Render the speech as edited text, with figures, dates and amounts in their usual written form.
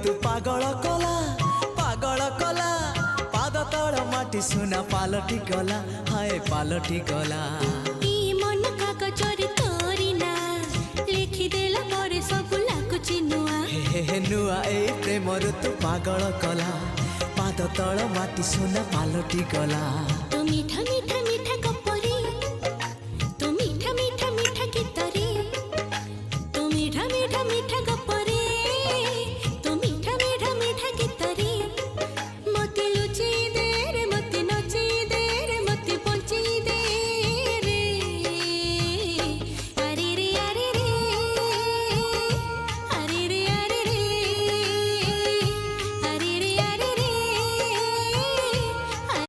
ऋतु पागल कला पाद तल माटी सुना पालटी गला हाय पालटी गला मन कागजरे तोरी ना लिखिदेला परे सबु लाଗୁଛି नुआ हे नुआ ए प्रेम ऋतु पागल कला पाद तल माटी सुना पालटी गला तो मीठा मीठा मीठा